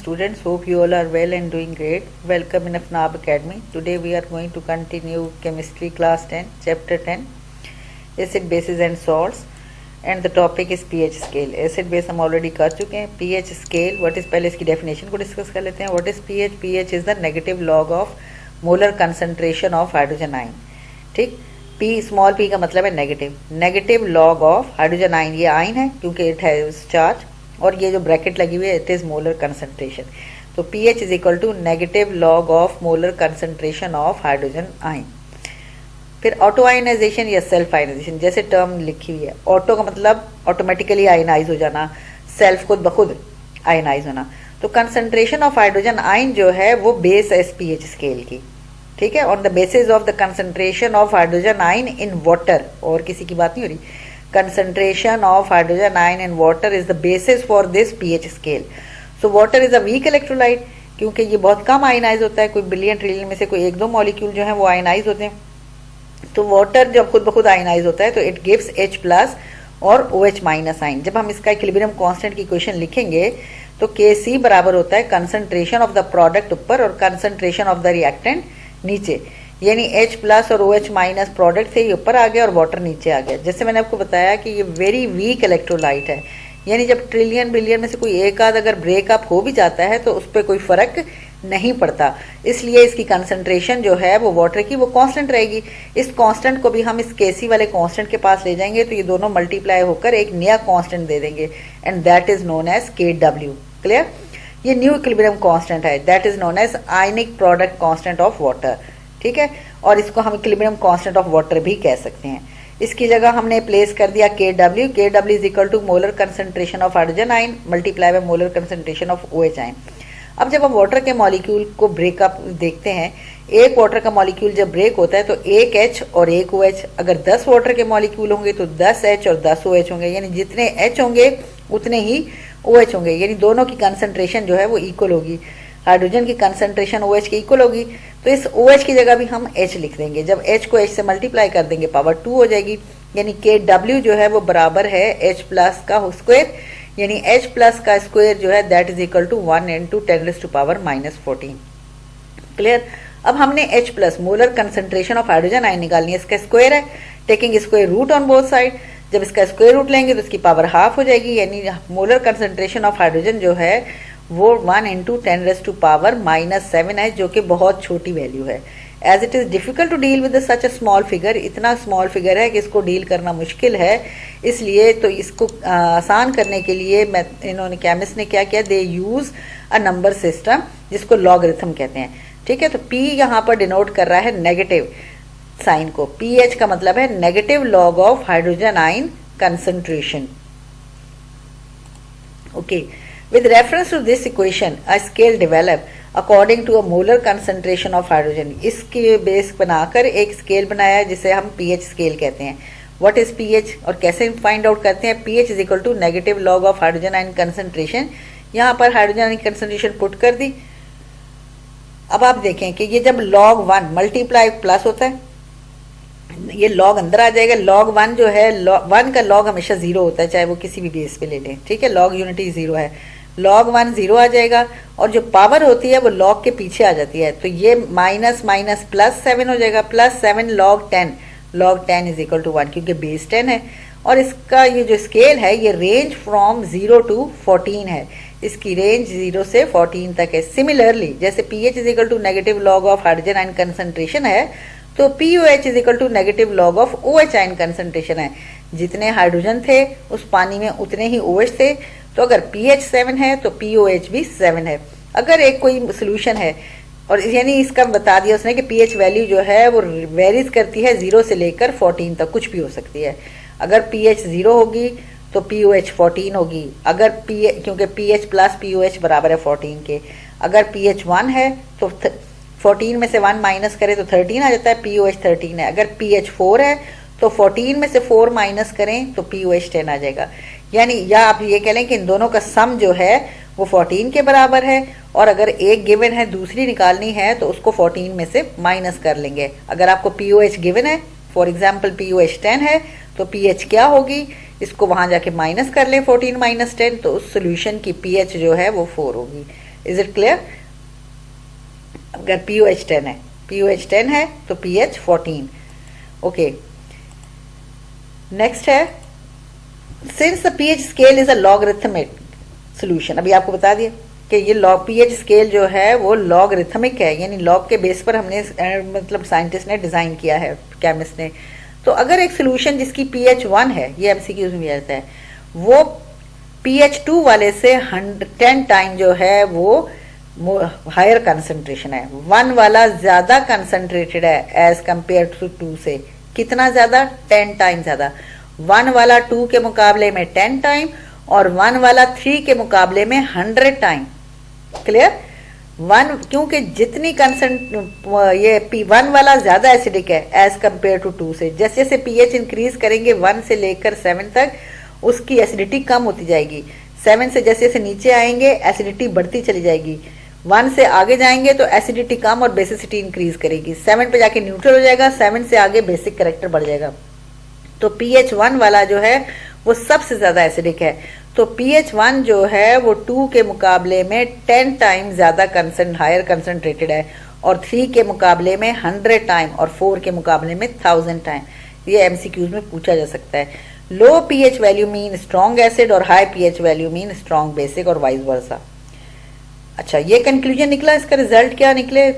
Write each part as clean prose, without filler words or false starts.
students, hope you all are well and doing great. Welcome in FNAB Academy. Today we are going to continue chemistry class 10, chapter 10, acid bases and salts, and the topic is pH scale. Acid base हम already कर चुके हैं. pH scale, what is, पहले इसकी definition को discuss कर लेते हैं. What is pH? pH is the negative log of molar concentration of hydrogen ion. ठीक, p small p का मतलब है negative log of hydrogen ion. ये ion है क्योंकि it has charge, और ये जो ब्रैकेट लगी हुई है इट इज मोलर कंसंट्रेशन. तो pH is equal to negative log of molar concentration of hydrogen ion. फिर ऑटो आयनाइजेशन या सेल्फ आयनाइजेशन, जैसे टर्म लिखी हुई है. ऑटो का मतलब ऑटोमेटिकली आयनाइज हो जाना, सेल्फ खुद बखुद आयनाइज होना. तो कंसंट्रेशन ऑफ हाइड्रोजन आयन जो है वो बेस है pH स्केल की. ठीक है, on the basis of the concentration of hydrogen ion in water, और किसी की बात नहीं हो रही. Concentration of hydrogen ion in water is the basis for this pH scale. So water is a weak electrolyte, क्योंकि ये बहुत कम आयनाइज होता है. कोई बिलियन ट्रिलियन में से कोई एक दो मॉलिक्यूल जो है वो आयनाइज होते हैं. तो वाटर जब खुद ब खुद आयनाइज होता है तो इट गिव्स H प्लस और OH माइनस आयन. जब हम इसका इक्विलिब्रियम कांस्टेंट की इक्वेशन लिखेंगे तो Kc बराबर होता है कंसंट्रेशन ऑफ द प्रोडक्ट ऊपर और कंसंट्रेशन ऑफ द रिएक्टेंट नीचे. यानी H प्लस और OH माइनस प्रोडक्ट से ये ऊपर आ गया और वाटर नीचे आ गया. जैसे मैंने आपको बताया कि ये वेरी वीक इलेक्ट्रोलाइट है, यानी जब ट्रिलियन बिलियन में से कोई एक आध अगर ब्रेकअप हो भी जाता है तो उस पर कोई फर्क नहीं पड़ता. इसलिए इसकी कंसंट्रेशन जो है वो वाटर की वो कांस्टेंट रहेगी. इस कांस्टेंट को भी हम इस Kc वाले कांस्टेंट के पास ले जाएंगे तो ये दोनों मल्टीप्लाई होकर एक नया कांस्टेंट दे देंगे, and that is known as Kw. Clear? ये न्यू इक्विलिब्रियम कांस्टेंट है, that is known as ionic product constant of water. ठीक है, और इसको हम इक्विलिब्रियम कांस्टेंट ऑफ वाटर भी कह सकते हैं. इसकी जगह हमने प्लेस कर दिया Kw is equal to molar concentration of hydrogen ion multiply by molar concentration of OH ion. अब जब हम वाटर के मॉलिक्यूल को ब्रेकअप देखते हैं, एक वाटर का मॉलिक्यूल जब ब्रेक होता है तो एक H और एक OH. अगर 10 वाटर के मॉलिक्यूल होंगे तो 10 H और 10 OH होंगे, यानी जितने H होंगे उतने ही OH होंगे, यानी दोनों की कंसंट्रेशन जो है वो इक्वल होगी. हाइड्रोजन की कंसंट्रेशन OH की इक्वल होगी, तो इस OH की जगह भी हम H लिख देंगे. जब H को H से मल्टीप्लाई कर देंगे पावर 2 हो जाएगी, यानी Kw जो है वो बराबर है H प्लस का स्क्वायर, यानी H प्लस का स्क्वायर जो है that is equal to 1 into 10⁻⁻14. Clear? अब हमने H plus molar concentration of hydrogen ion निकालनी है. इसका स्क्वायर है, taking square root on both side. जब इसका स्क्वायर रूट लेंगे तो इसकी पावर हाफ हो जाएगी, यानी मोलर कंसंट्रेशन ऑफ हाइड्रोजन जो है वो 1 इंटू 10⁻⁻7 है, जो कि बहुत छोटी वैल्यू है. As it is difficult to deal with such a small figure, इतना स्मॉल फिगर है कि इसको डील करना मुश्किल है. इसलिए तो इसको आसान करने के लिए इन्होंने केमिस्ट ने क्या किया, दे यूज अ नंबर सिस्टम जिसको लॉगरिथम कहते हैं. ठीक है, तो P यहाँ पर डिनोट कर रहा है नेगेटिव साइन को. pH का मतलब है negative log of hydrogen ion concentration. Okay, with reference to this equation a scale develop according to a molar concentration of hydrogen. इसके बेस बनाकर एक स्केल बनाया है जिसे हम pH स्केल कहते हैं. what is pH और कैसे फाइंड आउट करते हैं? pH is equal to negative log of hydrogen ion concentration. यहाँ पर हाइड्रोजन आयन कंसंट्रेशन पुट कर दी. अब आप देखें कि ये जब log 1 मल्टीप्लाई प्लस होता है, ये लॉग अंदर आ जाएगा. log 1 जो है, 1 का लॉग हमेशा 0 होता है, चाहे वो किसी भी बेस पे ले लें. ठीक है, लॉग यूनिटी 0 है. log 1 0 आ जाएगा, और जो पावर होती है वो log के पीछे आ जाती है, तो ये माइनस माइनस प्लस 7 हो जाएगा. Plus 7 log 10, log 10 is equal to 1, क्योंकि बेस 10 है. और इसका ये जो स्केल है ये रेंज फ्रॉम 0 टू 14 है. इसकी रेंज 0 से 14 तक है. सिमिलरली जैसे pH is equal to negative log of hydrogen ion concentration है, तो POH is equal to negative log of OH ion concentration है. जितने हाइड्रोजन थे उस पानी में उतने ही OH थे. तो अगर pH 7 है तो POH भी 7 है. अगर एक कोई सोल्यूशन है, और यानी इसका बता दिया उसने कि pH वैल्यू जो है वो वेरीज करती है 0 से लेकर 14 तक, कुछ भी हो सकती है. अगर pH 0 होगी तो POH 14 होगी, अगर क्योंकि pH प्लस POH बराबर है 14 के. अगर pH 1 है तो 14 में से 1 माइनस करें तो 13 आ जाता है, POH 13 है. अगर pH 4 है तो 14 में से 4 माइनस करें तो POH 10 आ जाएगा. यानी या आप ये कह लें कि इन दोनों का सम जो है वो 14 के बराबर है, और अगर एक गिवन है दूसरी निकालनी है तो उसको 14 में से माइनस कर लेंगे. अगर आपको POH गिवन है, फॉर एग्जाम्पल POH 10 है, तो pH क्या होगी, इसको वहां जाके माइनस कर लें 14 माइनस 10, तो उस सोल्यूशन की pH जो है वो 4 होगी. Is it clear? अगर पीओएच 10 है, पीओएच 10 है तो पीएच 14। ओके, नेक्स्ट है since the pH scale is a logarithmic solution. अभी आपको बता दिया कि ये लॉग पीएच स्केल जो है वो लॉगरिथमिक है, यानी लॉग के बेस पर हमने मतलब साइंटिस्ट ने डिजाइन किया है, केमिस्ट ने। तो अगर एक सोल्यूशन जिसकी पीएच 1 है, ये एमसीक्यूज में आता है, वो पीएच 2 वाले से 10 टाइम जो है वो हायर कंसंट्रेशन है, 1 वाला ज्यादा कंसंट्रेटेड है एज कंपेयर टू 2 से, कितना ज्यादा? 10 टाइम ज्यादा। 1 वाला 2 के मुकाबले में 10 टाइम और 1 वाला 3 के मुकाबले में 100 टाइम। क्लियर? 1 क्योंकि जितनी ये P1 वाला ज्यादा एसिडिक है एज कंपेयर टू 2 से। जैसे जैसे पीएच इंक्रीज करेंगे 1 से लेकर 7 तक, उसकी एसिडिटी कम होती जाएगी। 7 से जैसे जैसे नीचे आएंगे एसिडिटी बढ़ती चली जाएगी। 1 से आगे जाएंगे तो एसिडिटी कम और बेसिसिटी इंक्रीज करेगी। 7 पे जाके न्यूट्रल हो जाएगा, 7 से आगे बेसिक कैरेक्टर बढ़ जाएगा। तो पीएच 1 वाला जो है वो सबसे ज्यादा एसिडिक है। तो पीएच 1 जो है वो 2 के मुकाबले में 10 टाइम ज्यादा हायर कंसंट्रेटेड है, और 3 के मुकाबले में 100 टाइम, और 4 के मुकाबले में 1000 टाइम। ये एमसीक्यूज में पूछा जा सकता है। Low pH value mean strong acid और high pH value mean strong basic, और वाइस वर्सा। अच्छा, ये कंक्लूजन निकला। इसका रिजल्ट क्या निकले?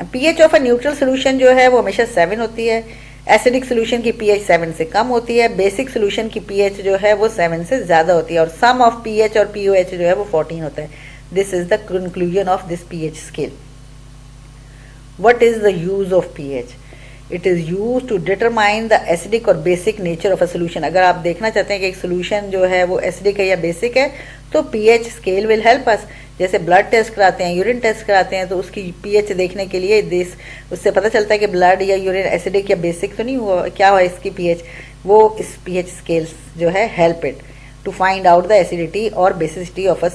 PH of a neutral solution जो है वो हमेशा 7 होती है, एसिडिक सोल्यूशन की पीएच 7 से कम होती है, बेसिक सोल्यूशन की पीएच जो है वो 7 से ज्यादा होती है, और सम ऑफ पीएच और पीओएच जो है वो 14 होता है। This is the conclusion of this pH scale. What is the use of pH? It is use to determine the acidic और basic nature of a solution. अगर आप देखना चाहते हैं कि एक सोल्यूशन जो है वो एसिडिक है या बेसिक है, तो pH scale will help us. जैसे ब्लड टेस्ट कराते हैं, यूरिन टेस्ट कराते हैं, तो उसकी पीएच देखने के लिए उससे पता चलता है कि ब्लड या यूरिन एसिडिक या बेसिक तो नहीं हुआ, क्या हुआ इसकी पीएच। वो इस पीएच स्केल जो है help it to find out the acidity और basicity of a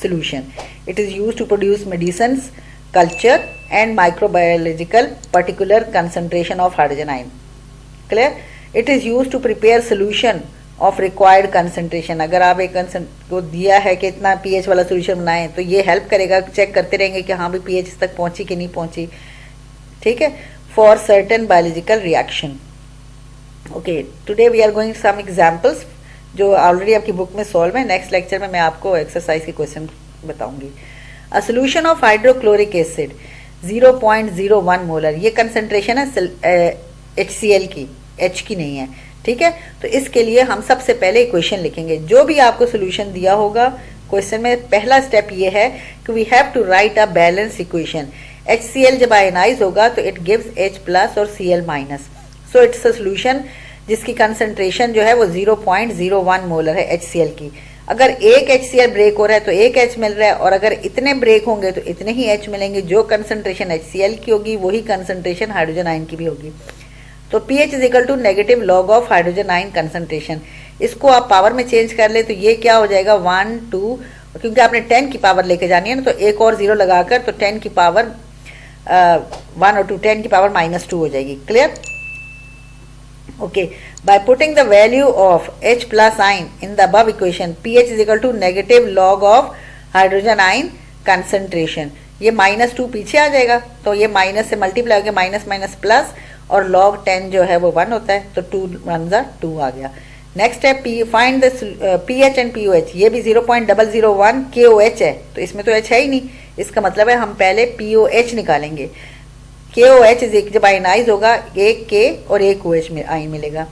solution. It is use to produce medicines, culture and microbiological particular concentration of hydrogen ion. Clear? It is used to prepare solution of required concentration. अगर आप एक को दिया है कि इतना pH वाला solution बनाएं, तो ये help करेगा, चेक करते रहेंगे कि हाँ भी pH तक पहुंची कि नहीं पहुंची। ठीक है? For certain biological reaction. Okay, today we are going some examples जो ऑलरेडी आपकी बुक में सॉल्व है। नेक्स्ट लेक्चर में मैं आपको एक्सरसाइज के क्वेश्चन बताऊंगी। A solution of hydrochloric acid 0.01 molar, ये कंसंट्रेशन है HCl की, H की नहीं है। ठीक है? तो इसके लिए हम सबसे पहले इक्वेशन लिखेंगे। जो भी आपको सोल्यूशन दिया होगा क्वेश्चन में, पहला स्टेप ये है कि we have to write a balance equation. HCl जब आयनाइज होगा तो इट गिव्स H प्लस और Cl minus. So it's a solution जिसकी कंसंट्रेशन जो है वो 0.01 मोलर है HCl की। अगर एक HCl ब्रेक हो रहा है तो एक H मिल रहा है, और अगर इतने ब्रेक होंगे तो इतने ही H मिलेंगे। जो कंसंट्रेशन HCl की होगी वही कंसंट्रेशन हाइड्रोजन आयन की भी होगी। तो pH is equal to negative log of hydrogen ion concentration. इसको आप पावर में चेंज कर ले तो ये क्या हो जाएगा 1 2, क्योंकि आपने 10 की पावर लेके जानी है ना, तो एक और 0 लगाकर तो 10 की पावर 1 और 2, 10 की पावर -2 हो जाएगी। Clear? Okay, by putting the value of H plus ion in the above equation, pH is equal to negative log of hydrogen ion concentration. ये -2 पीछे आ जाएगा, तो ये माइनस से मल्टीप्लाई होकर माइनस माइनस प्लस, और log 10 जो है वो 1 होता है, तो 2 1 2 आ गया। नेक्स्ट है find the pH and pOH। ये भी 0.001 KOH है, तो इसमें तो H है ही नहीं, इसका मतलब है हम पहले pOH निकालेंगे। KOH जब आयनाइज होगा, एक K और एक OH में आयन मिलेगा,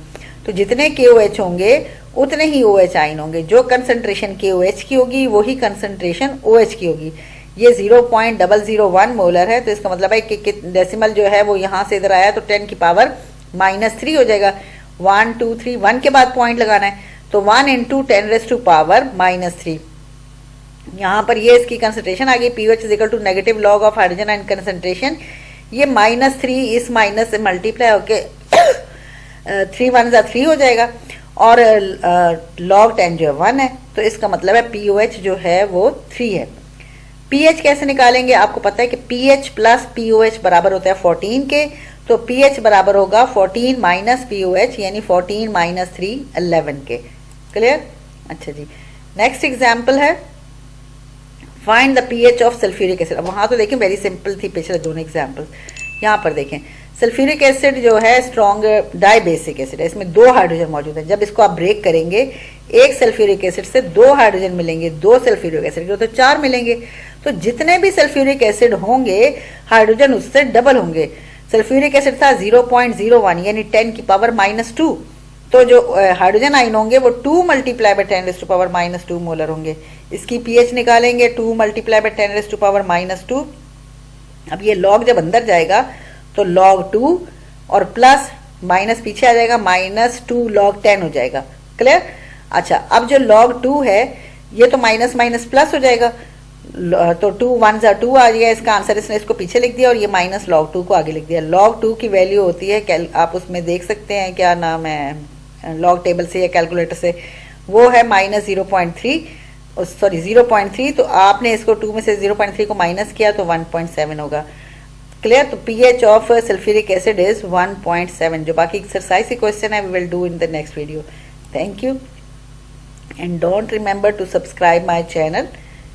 तो जितने KOH होंगे उतने ही OH आयन होंगे। जो कंसंट्रेशन KOH की होगी वही कंसंट्रेशन OH की होगी। ये 0.001 मोलर है, तो इसका मतलब है कि डेसिमल जो है वो यहाँ से इधर आया तो 10 की पावर -3 हो जाएगा। 1 2 3, 1 के बाद पॉइंट लगाना है, तो 1 × 10⁻³ यहाँ पर ये इसकी कंसंट्रेशन आ गई। pH is equal to negative log of hydrogen ion concentration. ये -3 इस माइनस से मल्टीप्लाई होके 3 1 3 हो जाएगा, और log 10 जो है 1 है, तो इसका मतलब है pOH जो है वो 3 है। pH कैसे निकालेंगे? आपको पता है कि pH प्लस pOH बराबर होता है 14 के, तो pH बराबर होगा 14 माइनस pOH, यानी 14 - 3 11 के। क्लियर? अच्छा जी, नेक्स्ट एग्जाम्पल है find the pH of sulphuric acid. अब वहां तो देखें वेरी सिंपल थी पिछले दोनों एग्जाम्पल्स, यहाँ पर देखें सल्फ्यूरिक एसिड जो है स्ट्रॉन्ग डाइबेसिक एसिड है, इसमें 2 हाइड्रोजन मौजूद है। जब इसको आप ब्रेक करेंगे एक सल्फ्यूरिक एसिड से 2 हाइड्रोजन मिलेंगे, 2 सल्फ्यूरिक एसिड के तो 4 मिलेंगे। तो जितने भी सल्फ्यूरिक एसिड होंगे हाइड्रोजन उससे डबल होंगे। सल्फ्यूरिक एसिड था 0.01 यानी 10 की पावर -2, तो जो हाइड्रोजन आयन होंगे वो 2 मल्टीप्लाई बाय 10⁻²- मोलर होंगे। इसकी पीएच निकालेंगे 2 मल्टीप्लाई बाय 10⁻²। अब ये लॉग जब अंदर जाएगा तो log 2 और प्लस माइनस पीछे आ जाएगा, -2 log 10 हो जाएगा। क्लियर? अच्छा, अब जो log 2 है ये तो माइनस माइनस प्लस हो जाएगा, तो 2 1 2 आ गया इसका आंसर, इसने इसको पीछे लिख दिया और ये माइनस log 2 को आगे लिख दिया। log 2 की वैल्यू होती है, आप उसमें देख सकते हैं क्या नाम है लॉग टेबल से या कैलकुलेटर से, वो है -0.3 सॉरी 0.3। तो आपने इसको 2 में से 0.3 को माइनस किया तो 1.7 होगा। क्लियर? तो pH of sulphuric acid is 1.7। जो बाकी एक्सरसाइज की क्वेश्चन है we will do in the next video. Thank you and don't remember to subscribe my channel.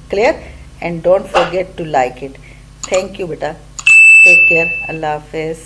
Clear? And don't forget to like it. Thank you बेटा, take care, Allah हाफिज।